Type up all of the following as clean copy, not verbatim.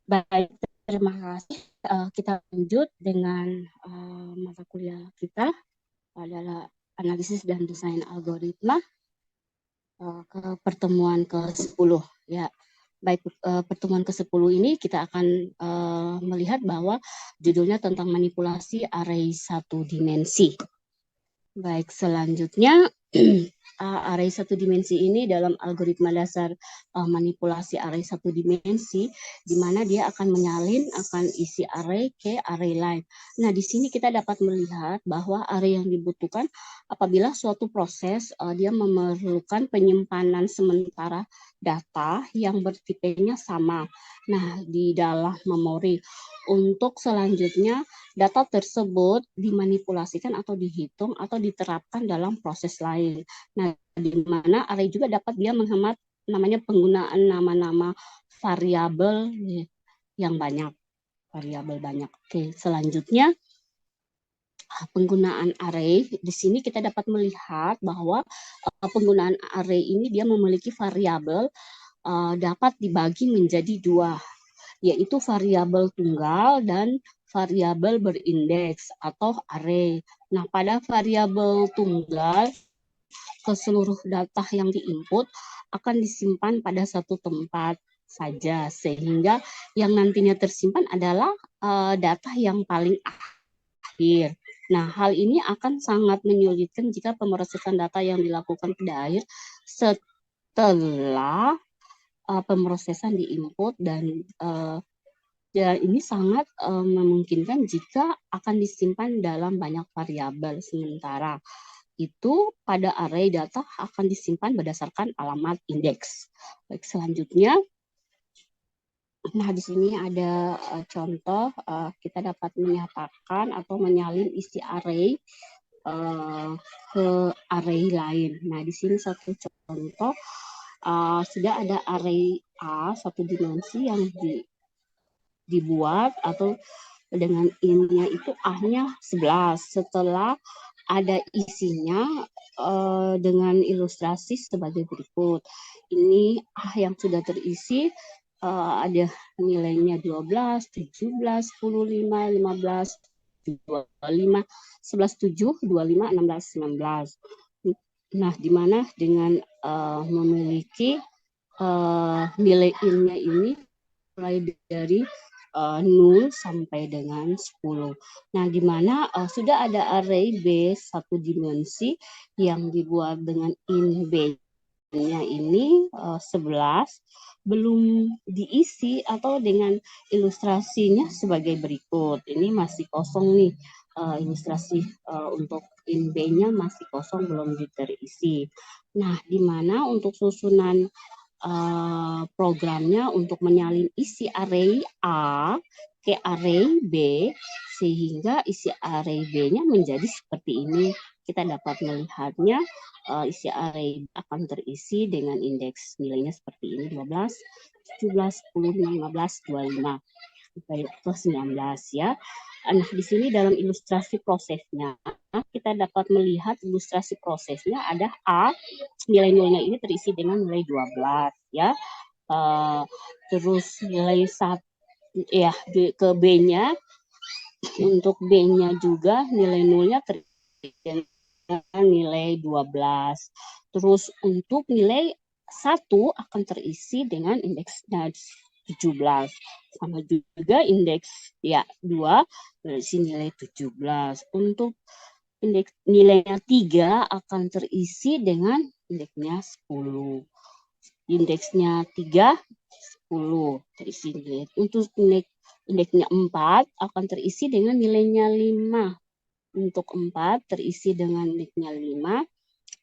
Baik, terima kasih. Kita lanjut dengan mata kuliah kita adalah analisis dan desain algoritma ke pertemuan ke-10 ya. Baik, pertemuan ke-10 ini kita akan melihat bahwa judulnya tentang manipulasi array satu dimensi. Baik, selanjutnya array satu dimensi ini dalam algoritma dasar manipulasi array satu dimensi, di mana dia akan menyalin akan isi array ke array lain. Nah, di sini kita dapat melihat bahwa array yang dibutuhkan apabila suatu proses dia memerlukan penyimpanan sementara data yang bertipenya sama. Nah, di dalam memori. Untuk selanjutnya data tersebut dimanipulasikan atau dihitung atau diterapkan dalam proses lain. Nah, di mana array juga dapat dia menghemat namanya penggunaan nama-nama variabel yang banyak, variabel banyak. Oke, selanjutnya penggunaan array. Di sini kita dapat melihat bahwa penggunaan array ini dia memiliki variabel dapat dibagi menjadi dua, yaitu variabel tunggal dan variabel berindeks atau array. Nah, pada variabel tunggal, seluruh data yang diinput akan disimpan pada satu tempat saja, sehingga yang nantinya tersimpan adalah data yang paling akhir. Nah, hal ini akan sangat menyulitkan jika pemrosesan data yang dilakukan pada akhir setelah pemrosesan diinput dan ini sangat memungkinkan jika akan disimpan dalam banyak variabel. Sementara itu pada array data akan disimpan berdasarkan alamat indeks. Baik, selanjutnya, nah di sini ada contoh kita dapat menyatakan atau menyalin isi array ke array lain. Nah di sini satu contoh sudah ada array A satu dimensi yang dibuat atau dengan ininya itu A-nya 11. Setelah ada isinya dengan ilustrasi sebagai berikut. Ini A yang sudah terisi ada nilainya 12, 17, 10, 5, 15, 25, 11, 7, 25, 16, 19. Nah, di mana dengan memiliki nilai in-nya ini mulai dari 0 sampai dengan 10. Nah, di mana sudah ada array B satu dimensi yang dibuat dengan in B-nya ini 11, belum diisi atau dengan ilustrasinya sebagai berikut. Ini masih kosong nih, ilustrasi untuk in B-nya masih kosong, belum terisi. Nah, di mana untuk susunan programnya untuk menyalin isi array A ke array B, sehingga isi array B-nya menjadi seperti ini. Kita dapat melihatnya isi array akan terisi dengan indeks nilainya seperti ini, 12, 17, 10, 15, 25 ke 19 ya. Nah, di sini dalam ilustrasi prosesnya kita dapat melihat ilustrasi prosesnya ada A, nilai-nilainya ini terisi dengan nilai 12 ya. Terus nilai 1 ya ke B-nya, untuk B-nya juga nilai nolnya terisi dengan nilai 12. Terus untuk nilai 1 akan terisi dengan indeksnya 17. Sama juga indeks ya 2 terisi nilai 17. Untuk indeks nilainya 3 akan terisi dengan indeksnya 10. Indeksnya 3, 10 terisi nilai. Untuk indeksnya 4 akan terisi dengan nilainya 5. Untuk 4 terisi dengan indeksnya 5.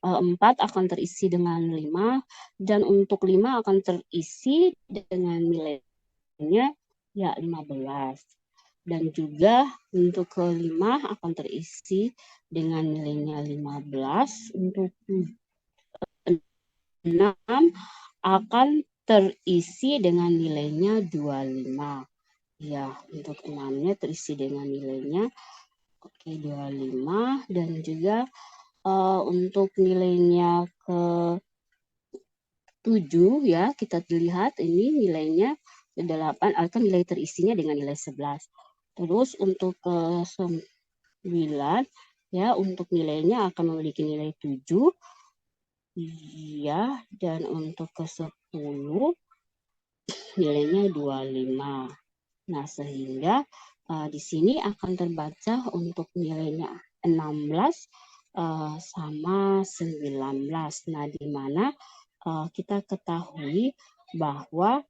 4 akan terisi dengan 5, dan untuk 5 akan terisi dengan nilainya ya 15. Dan juga untuk kelima akan terisi dengan nilainya 15. Untuk 6 akan terisi dengan nilainya 25. Ya, untuk 6-nya terisi dengan nilainya 25, dan juga untuk nilainya ke 7 ya, kita lihat ini nilainya 8 akan nilai terisinya dengan nilai 11. Terus untuk ke 9 ya, untuk nilainya akan memiliki nilai 7 ya, dan untuk ke 10 nilainya 25. Nah, sehingga di sini akan terbaca untuk nilainya 16 sama 19. Nah, di mana kita ketahui bahwa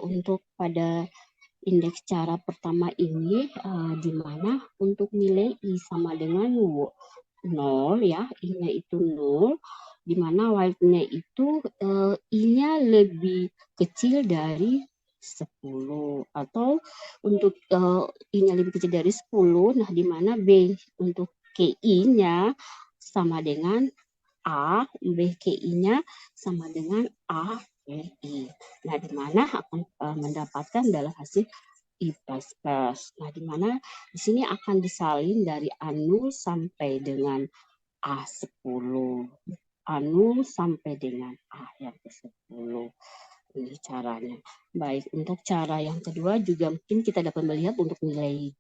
untuk pada indeks cara pertama ini di mana untuk nilai I sama dengan 0 ya, I-nya itu 0, di mana Y-nya itu I-nya lebih kecil dari 10, atau untuk I-nya lebih kecil dari 10, nah di mana B untuk KI-nya sama dengan A, BKI-nya sama dengan A, BI. Nah, di mana akan mendapatkan dalam hasil I++. Nah, di mana di sini akan disalin dari A0 sampai dengan A10. A0 sampai dengan A yang ke-10. Ini caranya. Baik, untuk cara yang kedua juga mungkin kita dapat melihat untuk nilai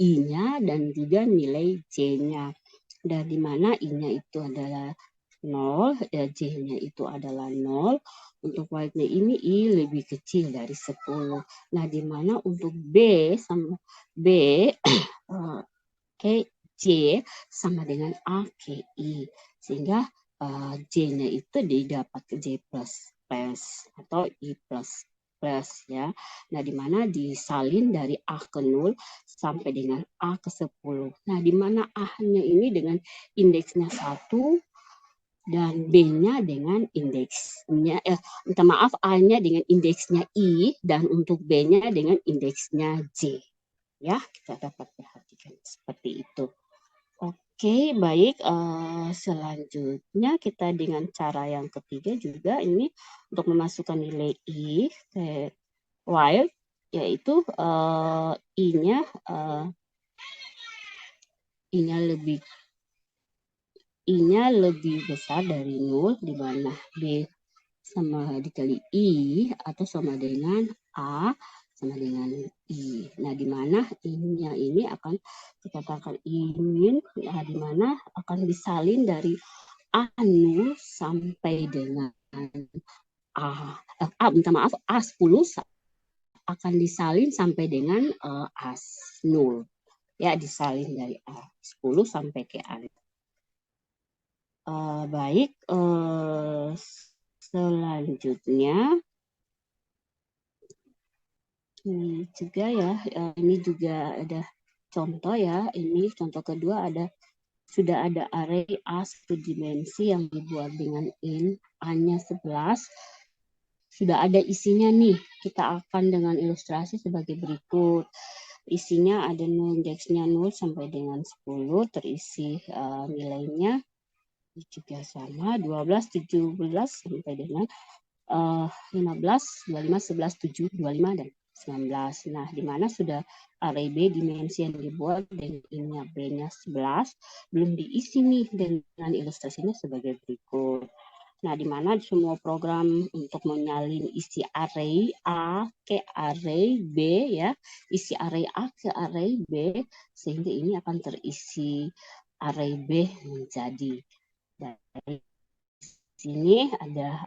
I-nya dan juga nilai J-nya. Dan di mana I-nya itu adalah 0, J-nya itu adalah 0. Untuk Y-nya ini I lebih kecil dari 10. Nah, di mana untuk B sama B K J sama dengan A K I. Sehingga J-nya itu didapat ke J plus atau I plus ya. Nah, di mana disalin dari A ke 0 sampai dengan A ke 10. Nah, di mana A-nya ini dengan indeksnya 1 dan B-nya dengan indeksnya, minta maaf, A-nya dengan indeksnya I dan untuk B-nya dengan indeksnya J. Ya, kita dapat perhatikan seperti itu. Oke, baik. Selanjutnya kita dengan cara yang ketiga juga ini untuk memasukkan nilai I ke Y, yaitu I-nya lebih besar dari 0, di mana B sama dikali I atau sama dengan A sama dengan I. Nah, di mana I-nya ini akan dikatakan ingin, nah, di mana akan disalin dari A0 sampai dengan minta maaf, A10 akan disalin sampai dengan A0. Ya, disalin dari A10 sampai ke A0. Baik, selanjutnya ini juga ya, ini juga ada contoh ya. Ini contoh kedua, sudah ada array A satu dimensi yang dibuat dengan int A-nya 11. Sudah ada isinya nih. Kita akan dengan ilustrasi sebagai berikut. Isinya ada indeksnya 0 sampai dengan 10, terisi nilainya juga sama 12, 17 sampai dengan 15, 25, 11, 7, 25 dan 19. Nah, di mana sudah array B dimensi yang dibuat dengan B-nya 11 belum diisi nih dengan ilustrasinya sebagai berikut. Nah, di mana semua program untuk menyalin isi array A ke array B ya, isi array A ke array B, sehingga ini akan terisi array B menjadi. Dari sini ada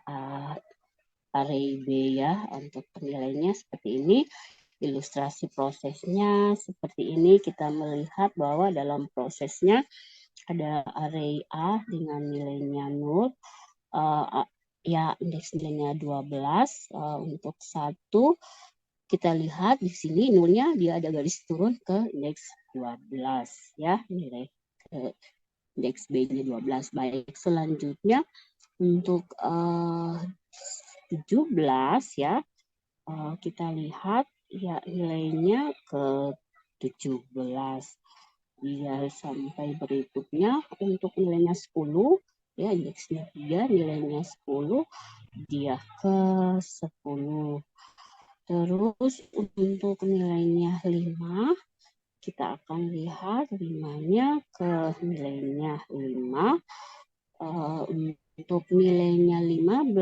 array B ya, untuk penilaiannya seperti ini. Ilustrasi prosesnya seperti ini. Kita melihat bahwa dalam prosesnya ada array A dengan nilainya 0, ya indeks nilainya 12. Untuk 1 kita lihat di sini nolnya dia ada garis turun ke indeks 12 ya, nilai indeks B-nya 12. Baik, selanjutnya untuk 17 ya, kita lihat ya nilainya ke 17. Ya, sampai berikutnya untuk nilainya 10 ya, indeksnya 3, nilainya 10, dia ke 10. Terus untuk nilainya 5, kita akan lihat 5-nya ke nilainya 5. untuk nilainya 15,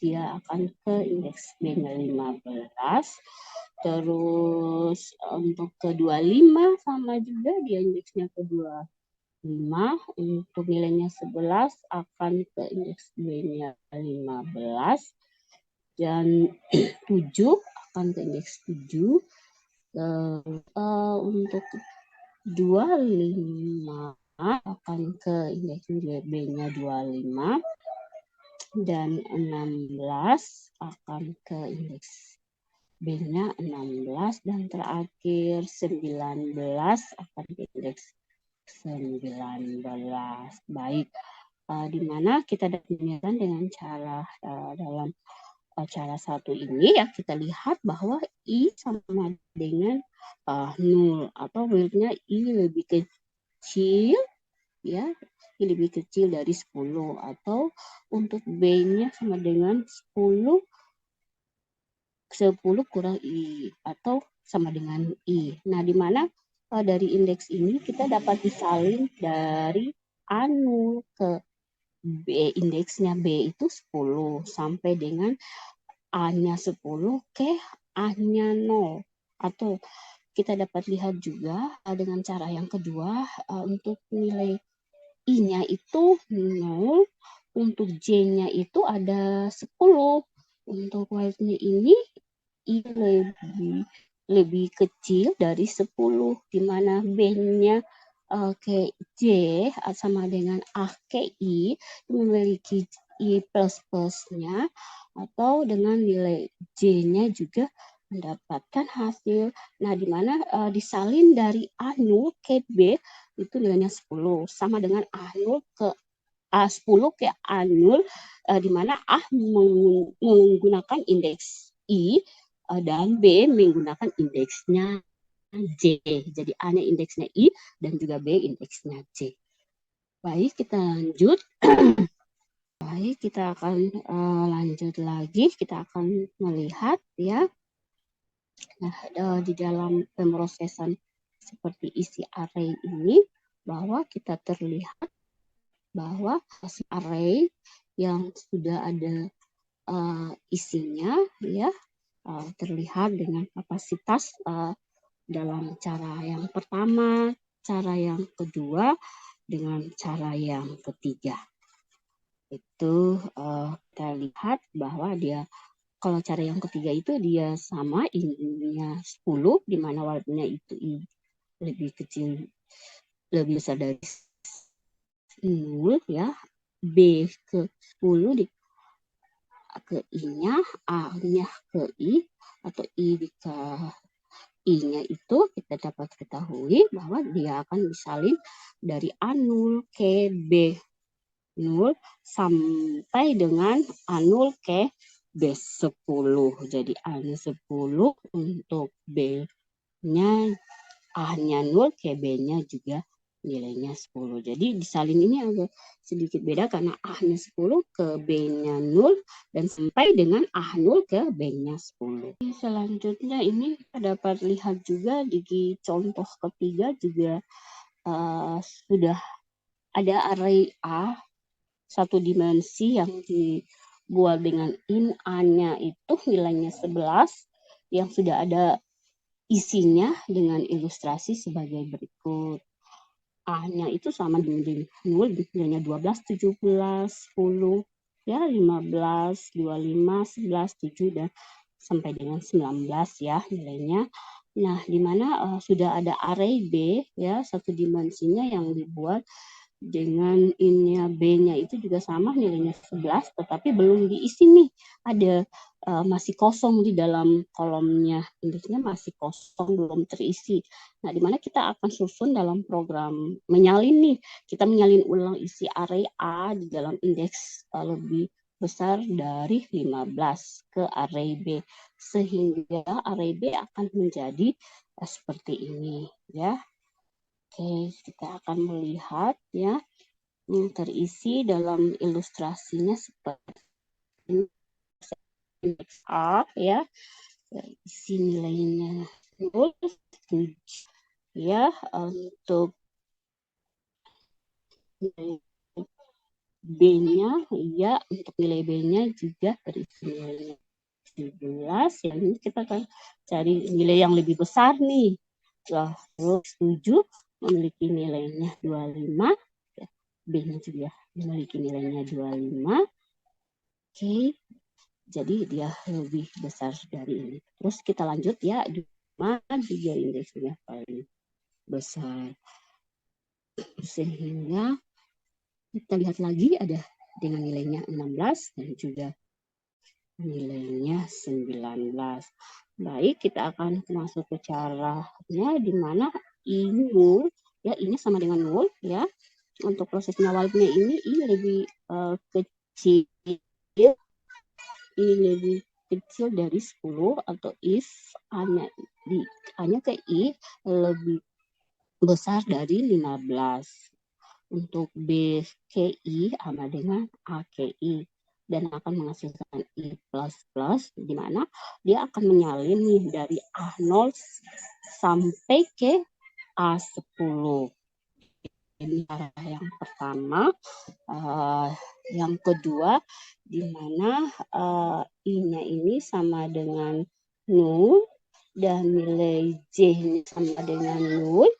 dia akan ke indeks B-nya 15. Terus untuk ke 25 sama juga dia indeksnya ke 25. Untuk nilainya 11 akan ke indeks B-nya 15. Dan 7 akan ke indeks 7. Untuk 25 akan ke indeks B-nya 25. Dan 16 akan ke indeks B-nya 16. Dan terakhir 19 akan ke indeks 19. Baik, di mana kita definisikan dengan cara dalam cara satu ini ya, kita lihat bahwa I sama dengan 0 atau weight-nya I lebih kecil ya, I lebih kecil dari 10, atau untuk B-nya sama dengan 10 kurang I atau sama dengan I. Nah, di mana dari indeks ini kita dapat disalin dari A0 ke B, indeksnya B itu 10 sampai dengan A-nya 10 ke A-nya 0. Atau kita dapat lihat juga dengan cara yang kedua, untuk nilai I-nya itu 0, untuk J-nya itu ada 10. Untuk Y-nya ini I lebih kecil dari 10, di mana B-nya ke J sama dengan A ke I memiliki I plus-plusnya, atau dengan nilai J-nya juga mendapatkan hasil. Nah, di mana disalin dari A0 ke B itu nilainya 10, sama dengan A0 ke A10 ke A0, di mana A menggunakan indeks I dan B menggunakan indeksnya J. Jadi A-nya indeksnya I dan juga B indeksnya J. Baik, kita lanjut. Baik, kita akan lanjut lagi. Kita akan melihat ya. Nah, di dalam pemrosesan seperti isi array ini, bahwa kita terlihat bahwa array yang sudah ada isinya ya, terlihat dengan kapasitas dalam cara yang pertama, cara yang kedua, dengan cara yang ketiga. Itu kita lihat bahwa dia, kalau cara yang ketiga itu dia sama ininya 10, di mana warnanya itu lebih kecil, lebih besar dari 0 ya. B ke 10 ke I-nya, A-nya ke I, atau I ke I-nya itu kita dapat ketahui bahwa dia akan disalin dari A0 ke B0 sampai dengan A0 ke B10. Jadi A-nya 10 untuk B-nya, A-nya 0 ke B-nya juga nilainya 10. Jadi disalin ini agak sedikit beda karena A-nya 10 ke B-nya 0 dan sampai dengan A0 ke B-nya 10. Selanjutnya ini kita dapat lihat juga di contoh ketiga juga sudah ada array A satu dimensi yang dibuat dengan int A-nya itu nilainya 11, yang sudah ada isinya dengan ilustrasi sebagai berikut. A-nya itu sama dengan 0, nilainya 12, 17, 10, ya 15, 25, 11, 7, dan sampai dengan 19 ya nilainya. Nah, di mana sudah ada array B ya, satu dimensinya yang dibuat dengan innya B-nya itu juga sama nilainya 11, tetapi belum diisi nih. Ada masih kosong di dalam kolomnya, indeksnya masih kosong, belum terisi. Nah, di mana kita akan susun dalam program menyalin nih. Kita menyalin ulang isi array A di dalam indeks lebih besar dari 15 ke array B, sehingga array B akan menjadi seperti ini ya. Oke, kita akan melihat ya, terisi dalam ilustrasinya seperti indeks A ya, isi nilainya 0, ya, untuk B-nya, ya untuk nilai B-nya juga terisi nilainya 17. Yang ini kita akan cari nilai yang lebih besar nih. Terus 7 memiliki nilainya 25. B-nya juga memiliki nilainya 25. Oke, jadi dia lebih besar dari ini. Terus kita lanjut ya, 5 juga indeksnya paling besar. Sehingga kita lihat lagi ada dengan nilainya 16 dan juga nilainya 19. Baik, kita akan masuk ke caranya di mana I0 ya, ini sama dengan 0 ya. Untuk prosesnya while-nya ini lebih kecil, ini lebih kecil dari 10 atau if hanya ke I lebih besar dari 15. Untuk BKI sama dengan AKI dan akan menghasilkan I++, di mana dia akan menyalin nih dari A0 sampai ke A10. Ini cara yang pertama. Yang kedua, di mana I-nya ini sama dengan 0 dan nilai J sama dengan 0.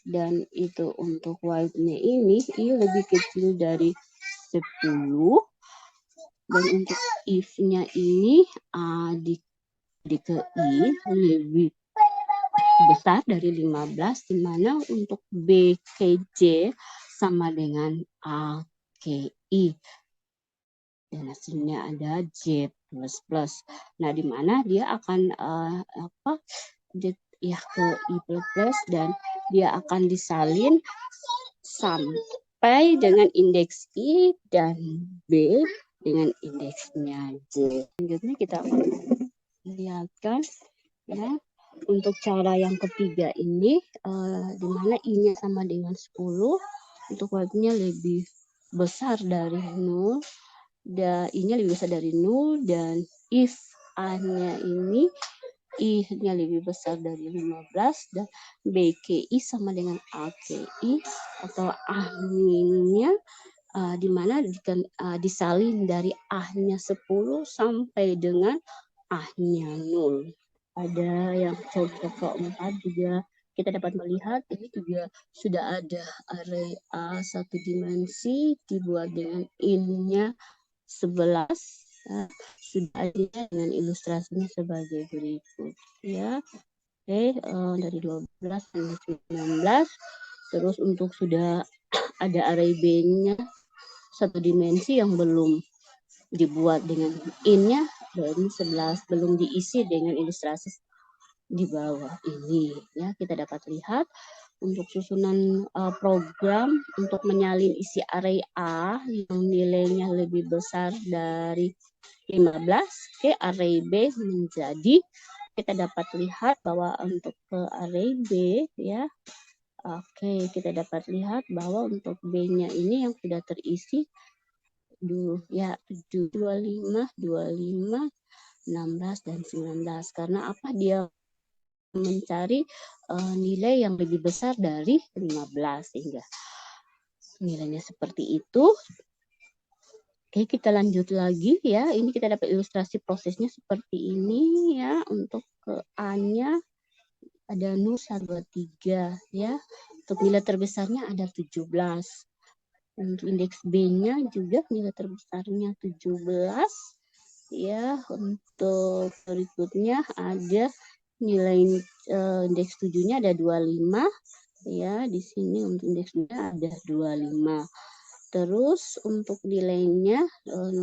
Dan itu untuk while-nya ini I lebih kecil dari 10. Dan untuk if-nya ini di ke I lebih besar dari 15, di mana untuk B ke J sama dengan A ke I. Dan hasilnya ada J++. Nah, di mana dia akan ya ke I++ dan dia akan disalin sampai dengan indeks I dan B dengan indeksnya J. Selanjutnya kita akan lihatkan ya untuk cara yang ketiga ini di mana I-nya sama dengan 10, untuk Y-nya lebih besar dari 0 dan I-nya lebih besar dari 0 dan if A-nya ini I-nya lebih besar dari 15 dan BKI sama dengan AKI atau A-nya di mana disalin dari A-nya 10 sampai dengan A-nya 0. Ada yang contoh keempat juga kita dapat melihat ini juga sudah ada array A satu dimensi dibuat dengan in-nya 11. Sudah ada dengan ilustrasinya sebagai berikut ya. Oke, dari 12 sampai 19. Terus untuk sudah ada array B-nya satu dimensi yang belum dibuat dengan in-nya baru 11, belum diisi dengan ilustrasi di bawah ini ya. Kita dapat lihat untuk susunan program untuk menyalin isi array A yang nilainya lebih besar dari 15 ke array B menjadi, kita dapat lihat bahwa untuk ke array B ya, oke, kita dapat lihat bahwa untuk B-nya ini yang sudah terisi ya 7, 25, 25, 16 dan 19. Karena apa? Dia mencari nilai yang lebih besar dari 15 sehingga nilainya seperti itu. Oke, kita lanjut lagi ya. Ini kita dapat ilustrasi prosesnya seperti ini ya. Untuk ke A-nya ada 0, 1, 2, 3 ya. Untuk nilai terbesarnya ada 17. Untuk indeks B-nya juga nilai terbesarnya 17 ya. Untuk berikutnya ada nilai indeks 7-nya ada 25 ya. Di sini untuk indeks 7-nya ada 25. Terus untuk nilainya 10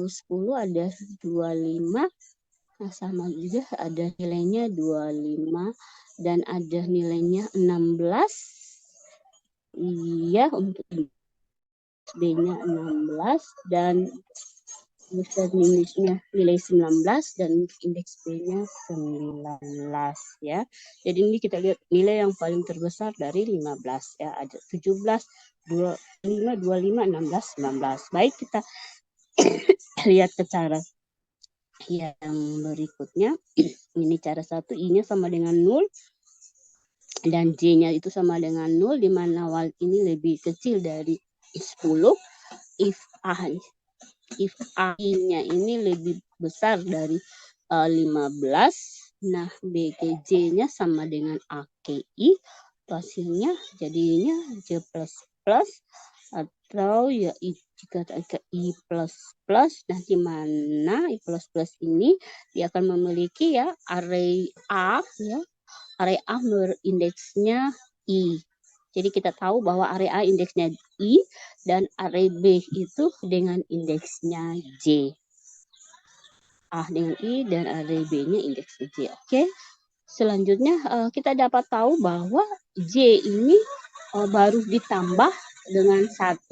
ada 25. Nah, sama juga ada nilainya 25 dan ada nilainya 16. Iya, untuk B-nya 16 dan minusnya nilai 19 dan indeks B-nya 19 ya. Jadi ini kita lihat nilai yang paling terbesar dari 15 ya. Ada 17, 25, 16, 19. Baik, kita lihat ke cara yang berikutnya. Ini cara satu, I-nya sama dengan 0 dan J-nya itu sama dengan 0, di mana while ini lebih kecil dari 10. if A-nya ini lebih besar dari 15, nah BKJ-nya sama dengan AKI, hasilnya jadinya J++ atau ya jika ke I++, nah di mana I++ ini dia akan memiliki ya array A ya, array A indeksnya I. Jadi kita tahu bahwa array A indeksnya I dan array B itu dengan indeksnya J. A dengan I dan array B-nya indeksnya J. Oke. Selanjutnya kita dapat tahu bahwa J ini baru ditambah dengan 1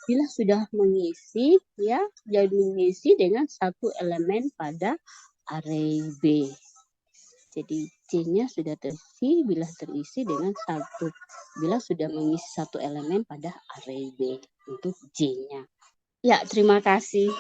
bila sudah mengisi ya, jadi mengisi dengan satu elemen pada array B. Jadi J-nya sudah terisi bila terisi dengan bila sudah mengisi satu elemen pada array B untuk J-nya. Ya, terima kasih.